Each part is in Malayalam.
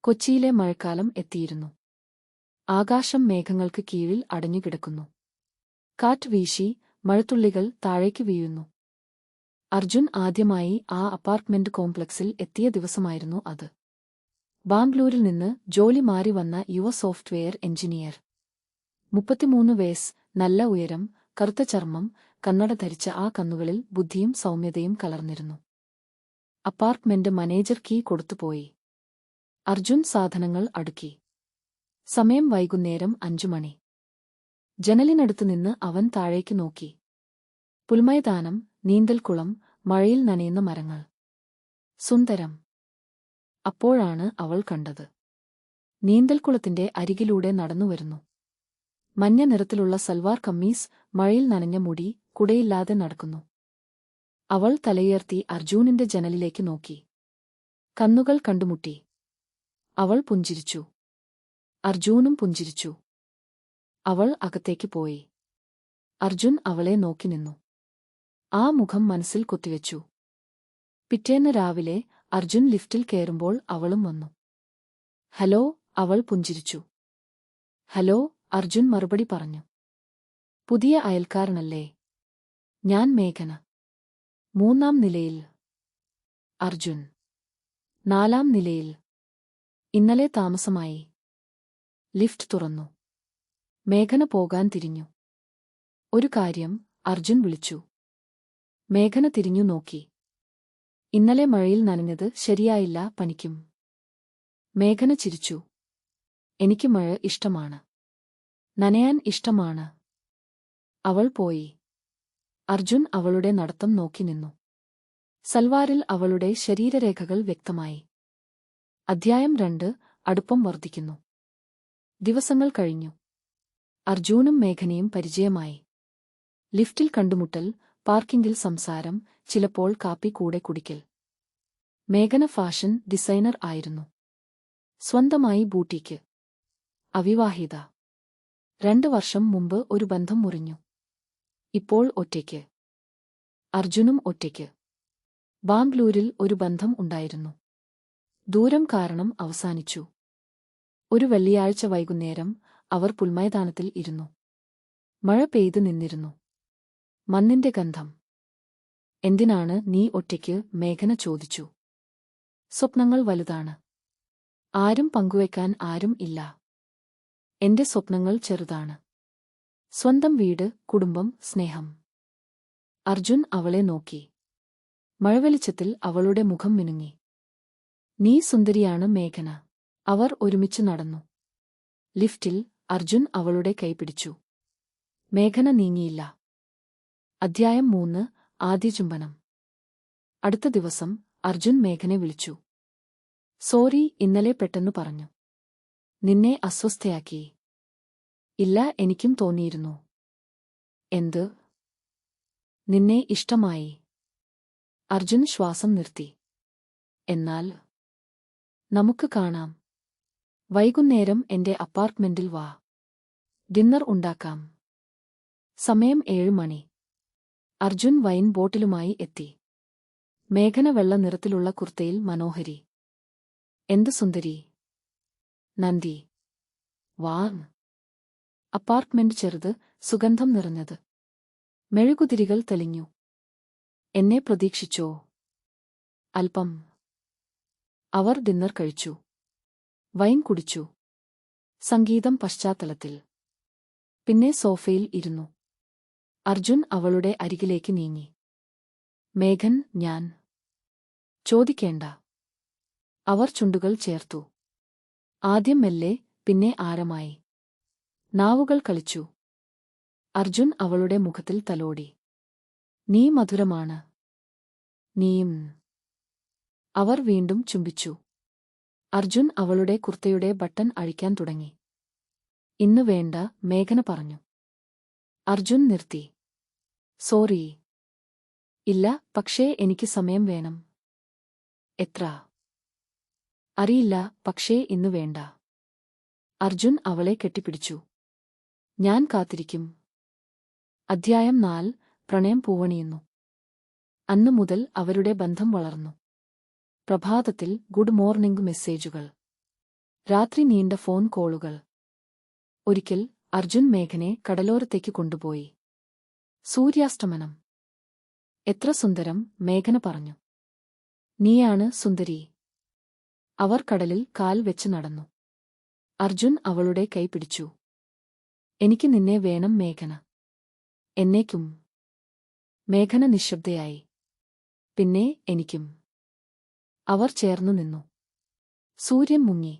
കൊച്ചിയിലെ മഴക്കാലം എത്തിയിരുന്നു. ആകാശം മേഘങ്ങൾക്ക് കീഴിൽ അടഞ്ഞുകിടക്കുന്നു. കാറ്റ് വീശി മഴത്തുള്ളികൾ താഴേക്ക് വീഴുന്നു. അർജുൻ ആദ്യമായി ആ അപ്പാർട്ട്മെന്റ് കോംപ്ലക്സിൽ എത്തിയ ദിവസമായിരുന്നു അത്. ബാംഗ്ലൂരിൽ നിന്ന് ജോലി മാറി വന്ന യുവ സോഫ്റ്റ്വെയർ എഞ്ചിനീയർ. 33 വയസ്സ്, നല്ല ഉയരം, കറുത്ത ചർമ്മം, കണ്ണട ധരിച്ച ആ കണ്ണുകളിൽ ബുദ്ധിയും സൗമ്യതയും കലർന്നിരുന്നു. അപ്പാർട്ട്മെന്റ് മാനേജർ കീ കൊടുത്തുപോയി. അർജുൻ സാധനങ്ങൾ അടുക്കി. സമയം വൈകുന്നേരം 5 മണി. ജനലിനടുത്ത് നിന്ന് അവൻ താഴേക്ക് നോക്കി. പുൽമൈതാനം, നീന്തൽക്കുളം, മഴയിൽ നനയുന്ന മരങ്ങൾ. സുന്ദരം. അപ്പോഴാണ് അവൾ കണ്ടത്. നീന്തൽക്കുളത്തിന്റെ അരികിലൂടെ നടന്നുവരുന്നു. മഞ്ഞ നിറത്തിലുള്ള സൽവാർ കമ്മീസ്, മഴയിൽ നനഞ്ഞ മുടി, കുടയില്ലാതെ നടക്കുന്നു. അവൾ തലയുയർത്തി അർജുനിന്റെ ജനലിലേക്ക് നോക്കി. കണ്ണുകൾ കണ്ടുമുട്ടി. അവൾ പുഞ്ചിരിച്ചു. അർജുനും പുഞ്ചിരിച്ചു. അവൾ അകത്തേക്ക് പോയി. അർജുൻ അവളെ നോക്കി നിന്നു. ആ മുഖം മനസ്സിൽ കൊത്തിവെച്ചു. പിറ്റേന്ന് രാവിലെ അർജുൻ ലിഫ്റ്റിൽ കയറുമ്പോൾ അവളും വന്നു. ഹലോ, അവൾ പുഞ്ചിരിച്ചു. ഹലോ, അർജുൻ മറുപടി പറഞ്ഞു. പുതിയ അയൽക്കാരനല്ലേ? ഞാൻ മേഘന. 3-ാം നിലയിൽ. അർജുൻ. 4-ാം നിലയിൽ. ഇന്നലെ താമസമായി. ലിഫ്റ്റ് തുറന്നു. മേഘന പോകാൻ തിരിഞ്ഞു. ഒരു കാര്യം, അർജുൻ വിളിച്ചു. മേഘന തിരിഞ്ഞു നോക്കി. ഇന്നലെ മഴയിൽ നനഞ്ഞത് ശരിയായില്ല, പനിക്കും. മേഘന ചിരിച്ചു. എനിക്ക് മഴ ഇഷ്ടമാണ്. നനയാൻ ഇഷ്ടമാണ്. അവൾ പോയി. അർജുൻ അവളുടെ നടത്തം നോക്കി നിന്നു. സൽവാറിൽ അവളുടെ ശരീരരേഖകൾ വ്യക്തമായി. അധ്യായം 2. അടുപ്പം വർദ്ധിക്കുന്നു. ദിവസങ്ങൾ കഴിഞ്ഞു. അർജുനും മേഘനയും പരിചയമായി. ലിഫ്റ്റിൽ കണ്ടുമുട്ടൽ, പാർക്കിംഗിൽ സംസാരം, ചിലപ്പോൾ കാപ്പി കൂടെ കുടിക്കൽ. മേഘന ഫാഷൻ ഡിസൈനർ ആയിരുന്നു. സ്വന്തമായി ബൂട്ടീക്ക്. അവിവാഹിത. 2 വർഷം മുമ്പ് ഒരു ബന്ധം മുറിഞ്ഞു. ഇപ്പോൾ ഒറ്റയ്ക്ക്. അർജുനും ഒറ്റയ്ക്ക്. ബാംഗ്ലൂരിൽ ഒരു ബന്ധം ഉണ്ടായിരുന്നു. ദൂരം കാരണം അവസാനിച്ചു. ഒരു വെള്ളിയാഴ്ച വൈകുന്നേരം അവർ പുൽമൈതാനത്തിൽ ഇരുന്നു. മഴ പെയ്തു നിന്നിരുന്നു. മണ്ണിന്റെ ഗന്ധം. എന്തിനാണ് നീ ഒറ്റയ്ക്ക്? മേഘന ചോദിച്ചു. സ്വപ്നങ്ങൾ വലുതാണ്. ആരും പങ്കുവയ്ക്കാൻ ആരും ഇല്ല. എന്റെ സ്വപ്നങ്ങൾ ചെറുതാണ്. സ്വന്തം വീട്, കുടുംബം, സ്നേഹം. അർജുൻ അവളെ നോക്കി. മഴവെളിച്ചത്തിൽ അവളുടെ മുഖം മിനുങ്ങി. നീ സുന്ദരിയാണ് മേഘന. അവർ ഒരുമിച്ച് നടന്നു. ലിഫ്റ്റിൽ അർജുൻ അവളുടെ കൈപിടിച്ചു. മേഘന നീങ്ങിയില്ല. അധ്യായം 3. ആദ്യ ചുംബനം. അടുത്ത ദിവസം അർജുൻ മേഘനെ വിളിച്ചു. സോറി, ഇന്നലെ പെട്ടെന്ന് പറഞ്ഞു. നിന്നെ അസ്വസ്ഥയാക്കി. ഇല്ല, എനിക്കും തോന്നിയിരുന്നു. എന്ത്? നിന്നെ ഇഷ്ടമായി. അർജുൻ ശ്വാസം നിർത്തി. എന്നാൽ നമുക്ക് കാണാം. വൈകുന്നേരം എന്റെ അപ്പാർട്ട്മെന്റിൽ വാ. ഡിന്നർ ഉണ്ടാക്കാം. സമയം 7 മണി. അർജുൻ വൈൻ ബോട്ടിലുമായി എത്തി. മേഘന വെള്ള നിറത്തിലുള്ള കുർത്തയിൽ മനോഹരി. എന്ത് സുന്ദരി. നന്ദി. വാ. അപ്പാർട്ട്മെന്റ് ചെറുത്, സുഗന്ധം നിറഞ്ഞത്. മെഴുകുതിരികൾ തെളിഞ്ഞു. എന്നെ പ്രതീക്ഷിച്ചോ? അല്പം. അവർ ഡിന്നർ കഴിച്ചു. വൈൻ കുടിച്ചു. സംഗീതം പശ്ചാത്തലത്തിൽ. പിന്നെ സോഫയിൽ ഇരുന്നു. അർജുൻ അവളുടെ അരികിലേക്ക് നീങ്ങി. മേഘൻ, ഞാൻ ചോദിക്കേണ്ട. അവർ ചുണ്ടുകൾ ചേർത്തു. ആദ്യം മെല്ലെ, പിന്നെ ആഴമായി. നാവുകൾ കളിച്ചു. അർജുൻ അവളുടെ മുഖത്തിൽ തലോടി. നീ മധുരമാണ്. നീയും. അവർ വീണ്ടും ചുംബിച്ചു. അർജുൻ അവളുടെ കുർത്തയുടെ ബട്ടൺ അഴിക്കാൻ തുടങ്ങി. ഇന്ന് വേണ്ട, മേഘന പറഞ്ഞു. അർജുൻ നിർത്തി. സോറി. ഇല്ല, പക്ഷേ എനിക്ക് സമയം വേണം. എത്ര? അറിയില്ല, പക്ഷേ ഇന്ന് വേണ്ട. അർജുൻ അവളെ കെട്ടിപ്പിടിച്ചു. ഞാൻ കാത്തിരിക്കും. അധ്യായം 4. പ്രണയം പൂവണിയുന്നു. അന്നു മുതൽ അവരുടെ ബന്ധം വളർന്നു. പ്രഭാതത്തിൽ ഗുഡ് മോർണിംഗ് മെസ്സേജുകൾ. രാത്രി നീണ്ട ഫോൺ കോളുകൾ. ഒരിക്കൽ അർജുൻ മേഘനെ കടലോരത്തേക്ക് കൊണ്ടുപോയി. സൂര്യാസ്തമനം. എത്ര സുന്ദരം, മേഘന പറഞ്ഞു. നീയാണ് സുന്ദരി. അവർ കടലിൽ കാൽ വെച്ച് നടന്നു. അർജുൻ അവളുടെ കൈ പിടിച്ചു. എനിക്ക് നിന്നെ വേണം മേഘന. എന്നേക്കും. മേഘന നിശബ്ദയായി. പിന്നെ എനിക്കും. അവർ ചേർന്നു നിന്നു. സൂര്യൻ മുങ്ങി.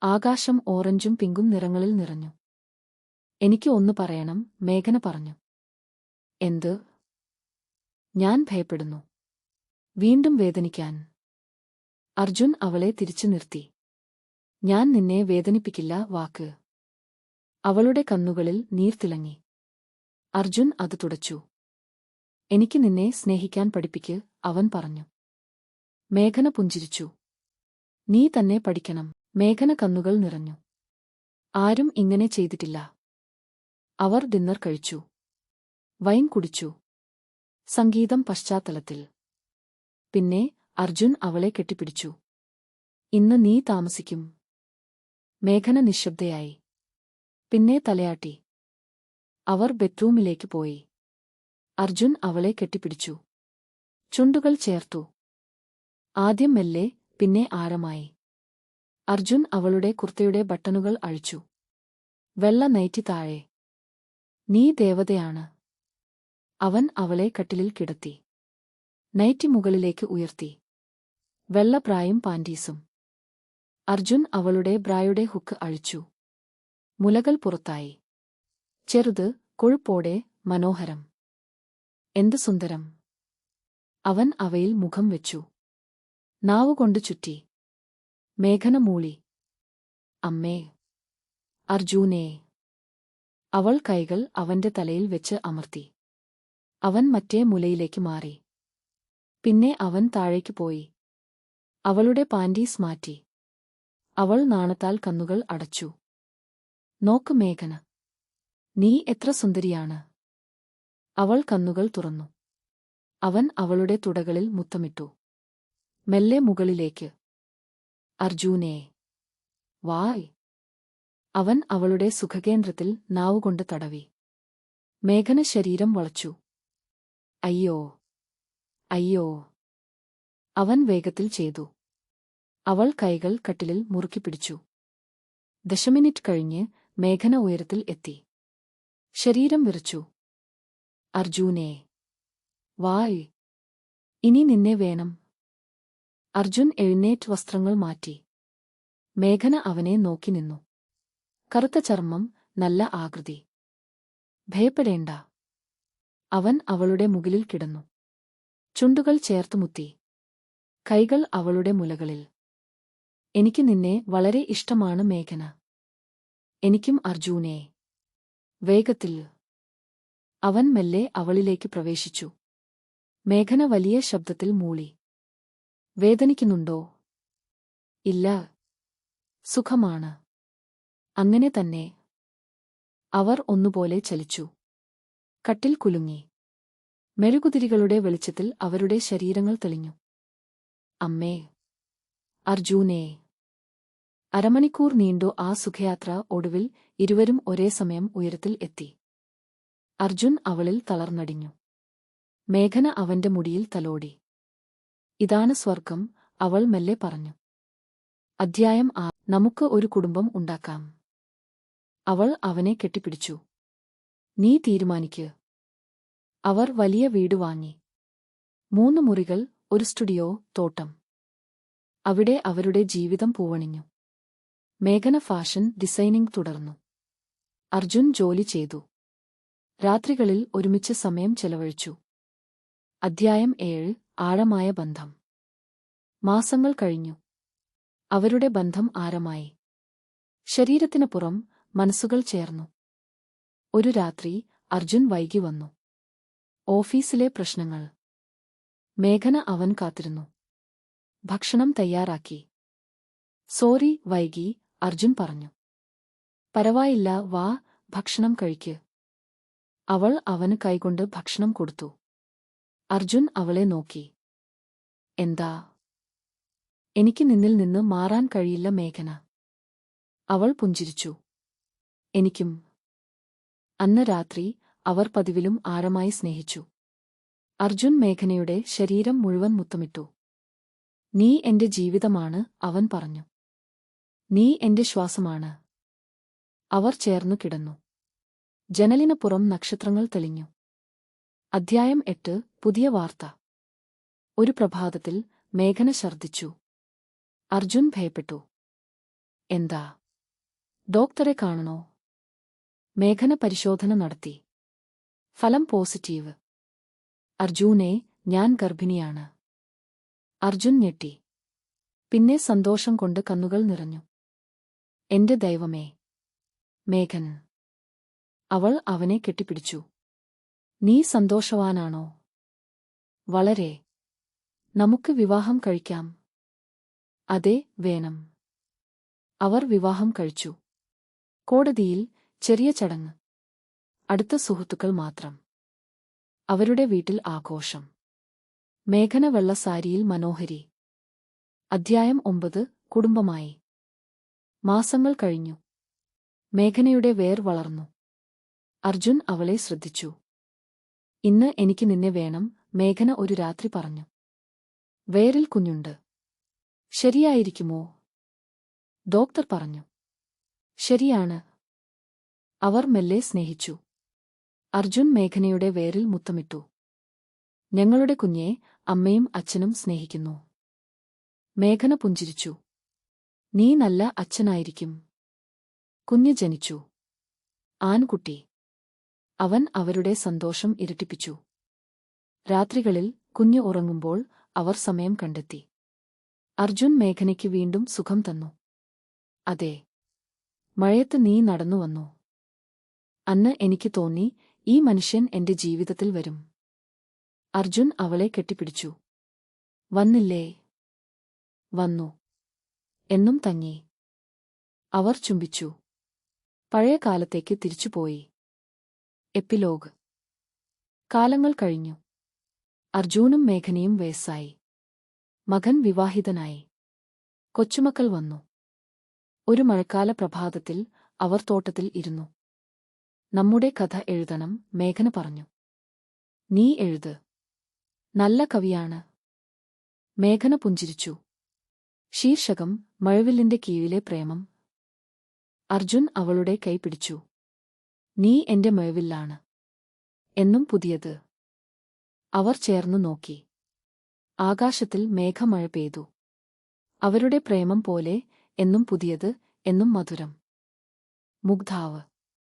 ആകാശം ഓറഞ്ചും പിങ്കും നിറങ്ങളിൽ നിറഞ്ഞു. എനിക്ക് ഒന്ന് പറയണം, മേഘന പറഞ്ഞു. എന്ത്? ഞാൻ ഭയപ്പെടുന്നു. വീണ്ടും വേദനിക്കാൻ. അർജുൻ അവളെ തിരിച്ചു നിർത്തി. ഞാൻ നിന്നെ വേദനിപ്പിക്കില്ല, വാക്ക്. അവളുടെ കണ്ണുകളിൽ നീർ തിളങ്ങി. അർജുൻ അത് തുടച്ചു. എനിക്ക് നിന്നെ സ്നേഹിക്കാൻ പഠിപ്പിക്ക്, അവൻ പറഞ്ഞു. മേഘന പുഞ്ചിരിച്ചു. നീ തന്നെ പഠിക്കണം. മേഘന കണ്ണുകൾ നിറഞ്ഞു. ആരും ഇങ്ങനെ ചെയ്തിട്ടില്ല. അവർ ഡിന്നർ കഴിച്ചു. വൈൻ കുടിച്ചു. സംഗീതം പശ്ചാത്തലത്തിൽ. പിന്നെ അർജുൻ അവളെ കെട്ടിപ്പിടിച്ചു. ഇന്ന് നീ താമസിക്കും. മേഘന നിശബ്ദയായി. പിന്നെ തലയാട്ടി. അവർ ബെഡ്റൂമിലേക്ക് പോയി. അർജുൻ അവളെ കെട്ടിപ്പിടിച്ചു. ചുണ്ടുകൾ ചേർത്തു. ആദ്യം മെല്ലെ, പിന്നെ ആഴമായി. അർജുൻ അവളുടെ കുർത്തയുടെ ബട്ടണുകൾ അഴിച്ചു. വെള്ള നൈറ്റി താഴെ. നീ ദേവതയാണ്. അവൻ അവളെ കട്ടിലിൽ കിടത്തി. നൈറ്റി മുകളിലേക്ക് ഉയർത്തി. വെള്ള ബ്രായും പാൻറ്റീസും. അർജുൻ അവളുടെ ബ്രായുടെ ഹുക്ക് അഴിച്ചു. മുലകൾ പുറത്തായി. ചെറുത്, കൊഴുപ്പോടെ, മനോഹരം. എന്ത് സുന്ദരം. അവൻ അവയിൽ മുഖം വെച്ചു. നാവുകൊണ്ട് ചുറ്റി. മേഘന മൂളി. അമ്മേ. അർജുനേ. അവൾ കൈകൾ അവന്റെ തലയിൽ വെച്ച് അമർത്തി. അവൻ മറ്റേ മുലയിലേക്ക് മാറി. പിന്നെ അവൻ താഴേക്ക് പോയി. അവളുടെ പാൻറ്റീസ് മാറ്റി. അവൾ നാണത്താൽ കണ്ണുകൾ അടച്ചു. നോക്ക് മേഘന. നീ എത്ര സുന്ദരിയാണ്. അവൾ കണ്ണുകൾ തുറന്നു. അവൻ അവളുടെ തുടകളിൽ മുത്തമിട്ടു. മെല്ലെ മുകളിലേക്ക്. അർജുനേ. വായ്. അവൻ അവളുടെ സുഖകേന്ദ്രത്തിൽ നാവുകൊണ്ട് തടവി. മേഘന ശരീരം വളച്ചു. അയ്യോ. അയ്യോ. അവൻ വേഗത്തിൽ ചെയ്തു. അവൾ കൈകൾ കട്ടിലിൽ മുറുക്കിപ്പിടിച്ചു. 10 മിനിറ്റ് കഴിഞ്ഞ് മേഘന ഉയരത്തിൽ എത്തി. ശരീരം വിറച്ചു. അർജുനേ. വായ്. ഇനി നിന്നെ വേണം. അർജുൻ എഴുന്നേറ്റ് വസ്ത്രങ്ങൾ മാറ്റി. മേഘന അവനെ നോക്കി നിന്നു. കറുത്ത ചർമ്മം, നല്ല ആകൃതി. ഭയപ്പെടേണ്ട. അവൻ അവളുടെ മുകളിൽ കിടന്നു. ചുണ്ടുകൾ ചേർത്തുമുത്തി. കൈകൾ അവളുടെ മുലകളിൽ. എനിക്ക് നിന്നെ വളരെ ഇഷ്ടമാണ് മേഘന. എനിക്കും അർജുനേ. വേഗത്തിൽ. അവൻ മെല്ലെ അവളിലേക്ക് പ്രവേശിച്ചു. മേഘന വലിയ ശബ്ദത്തിൽ മൂളി. വേദനിക്കുന്നുണ്ടോ? ഇല്ല. സുഖമാണ്. അങ്ങനെ തന്നെ. അവർ ഒന്നുപോലെ ചലിച്ചു. കട്ടിൽ കുലുങ്ങി. മെഴുകുതിരികളുടെ വെളിച്ചത്തിൽ അവരുടെ ശരീരങ്ങൾ തെളിഞ്ഞു. അമ്മേ. അർജുനേ. അരമണിക്കൂർ നീണ്ടു ആ സുഖയാത്ര. ഒടുവിൽ ഇരുവരും ഒരേ സമയം ഉയരത്തിൽ എത്തി. അർജുൻ അവളിൽ തളർന്നടിഞ്ഞു. മേഘന അവന്റെ മുടിയിൽ തലോടി. ഇതാണ് സ്വർഗം, അവൾ മെല്ലെ പറഞ്ഞു. അധ്യായം 6. നമുക്ക് ഒരു കുടുംബം ഉണ്ടാക്കാം. അവൾ അവനെ കെട്ടിപ്പിടിച്ചു. നീ തീരുമാനിക്ക്. അവർ വലിയ വീട് വാങ്ങി. 3 മുറികൾ, ഒരു സ്റ്റുഡിയോ, തോട്ടം. അവിടെ അവരുടെ ജീവിതം പൂവണിഞ്ഞു. മേഘന ഫാഷൻ ഡിസൈനിംഗ് തുടർന്നു. അർജുൻ ജോലി ചെയ്തു. രാത്രികളിൽ ഒരുമിച്ച് സമയം ചെലവഴിച്ചു. അധ്യായം 7. ആഴമായ ബന്ധം. മാസങ്ങൾ കഴിഞ്ഞു. അവരുടെ ബന്ധം ആഴമായി. ശരീരത്തിനപ്പുറം മനസ്സുകൾ ചേർന്നു. ഒരു രാത്രി അർജുൻ വൈകി വന്നു. ഓഫീസിലെ പ്രശ്നങ്ങൾ. മേഘന അവൻ കാത്തിരുന്നു. ഭക്ഷണം തയ്യാറാക്കി. സോറി വൈകി, അർജുൻ പറഞ്ഞു. പരവായില്ല, വാ, ഭക്ഷണം കഴിക്ക്. അവൾ അവന് കൈകൊണ്ട് ഭക്ഷണം കൊടുത്തു. അർജുൻ അവളെ നോക്കി. എന്താ? എനിക്ക് നിന്നിൽ നിന്ന് മാറാൻ കഴിയില്ല മേഘന. അവൾ പുഞ്ചിരിച്ചു. എനിക്കും. അന്ന് രാത്രി അവർ പതിവിലും ആഴമായി സ്നേഹിച്ചു. അർജുൻ മേഘനയുടെ ശരീരം മുഴുവൻ മുത്തമിട്ടു. നീ എന്റെ ജീവിതമാണ്, അവൻ പറഞ്ഞു. നീ എന്റെ ശ്വാസമാണ്. അവർ ചേർന്നു കിടന്നു. ജനലിനപ്പുറം നക്ഷത്രങ്ങൾ തെളിഞ്ഞു. അധ്യായം 8 പുതിയ വാർത്ത. ഒരു പ്രഭാതത്തിൽ മേഘന ഛർദ്ദിച്ചു. അർജുൻ ഭയപ്പെട്ടു. എന്താ? ഡോക്ടറെ കാണണോ? മേഘന പരിശോധന നടത്തി. ഫലം പോസിറ്റീവ്. അർജുനെ, ഞാൻ ഗർഭിണിയാണ്. അർജുൻ ഞെട്ടി. പിന്നെ സന്തോഷം കൊണ്ട് കണ്ണുകൾ നിറഞ്ഞു. എന്റെ ദൈവമേ. മേഘൻ. അവൾ അവനെ കെട്ടിപ്പിടിച്ചു. നീ സന്തോഷവാനാണോ? വളരെ. നമുക്ക് വിവാഹം കഴിക്കാം. അതെ, വേണം. അവർ വിവാഹം കഴിച്ചു. കോടതിയിൽ ചെറിയ ചടങ്ങ്. അടുത്ത സുഹൃത്തുക്കൾ മാത്രം. അവരുടെ വീട്ടിൽ ആഘോഷം. മേഘന വെള്ളസാരിയിൽ മനോഹരി. അധ്യായം 9 കുടുംബമായി. മാസങ്ങൾ കഴിഞ്ഞു. മേഘനയുടെ വേർ വളർന്നു. അർജുൻ അവളെ ശ്രദ്ധിച്ചു. ഇന്ന് എനിക്ക് നിന്നെ വേണം, മേഘന ഒരു രാത്രി പറഞ്ഞു. വേരിൽ കുഞ്ഞുണ്ട്. ശരിയായിരിക്കുമോ? ഡോക്ടർ പറഞ്ഞു. ശരിയാണ്. അവർ മെല്ലെ സ്നേഹിച്ചു. അർജുൻ മേഘനയുടെ വേരിൽ മുത്തമിട്ടു. ഞങ്ങളുടെ കുഞ്ഞെ അമ്മയും അച്ഛനും സ്നേഹിക്കുന്നു. മേഘന പുഞ്ചിരിച്ചു. നീ നല്ല അച്ഛനായിരിക്കും. കുഞ്ഞ് ജനിച്ചു. ആൺകുട്ടി. അവൻ അവരുടെ സന്തോഷം ഇരട്ടിപ്പിച്ചു. രാത്രികളിൽ കുഞ്ഞ് ഉറങ്ങുമ്പോൾ അവർ സമയം കണ്ടെത്തി. അർജുൻ മേഘനയ്ക്ക് വീണ്ടും സുഖം തന്നു. അതെ. മഴയത്ത് നീ നടന്നുവന്നു. അന്ന് എനിക്ക് തോന്നി, ഈ മനുഷ്യൻ എന്റെ ജീവിതത്തിൽ വരും. അർജുൻ അവളെ കെട്ടിപ്പിടിച്ചു. വന്നില്ലേ? വന്നു. എന്നും തങ്ങി. അവർ ചുംബിച്ചു. പഴയ കാലത്തേക്ക് തിരിച്ചുപോയി. എപ്പിലോഗ്. കാലങ്ങൾ കഴിഞ്ഞു. അർജുനും മേഘനയും വയസ്സായി. മകൻ വിവാഹിതനായി. കൊച്ചുമക്കൾ വന്നു. ഒരു മഴക്കാല പ്രഭാതത്തിൽ അവർ തോട്ടത്തിൽ ഇരുന്നു. നമ്മുടെ കഥ എഴുതണം, മേഘന പറഞ്ഞു. നീ എഴുത്. നല്ല കവിയാണ്. മേഘന പുഞ്ചിരിച്ചു. ശീർഷകം മഴവില്ലിന്റെ കീഴിലെ പ്രേമം. അർജുൻ അവളുടെ കൈ പിടിച്ചു. നീ എന്റെ മഴവില്ലാണ്. എന്നും പുതിയത്. അവർ ചേർന്നു നോക്കി. ആകാശത്തിൽ മേഘമഴ പെയ്തു. അവരുടെ പ്രേമം പോലെ, എന്നും പുതിയത്, എന്നും മധുരം. മുഗ്ധാവ്.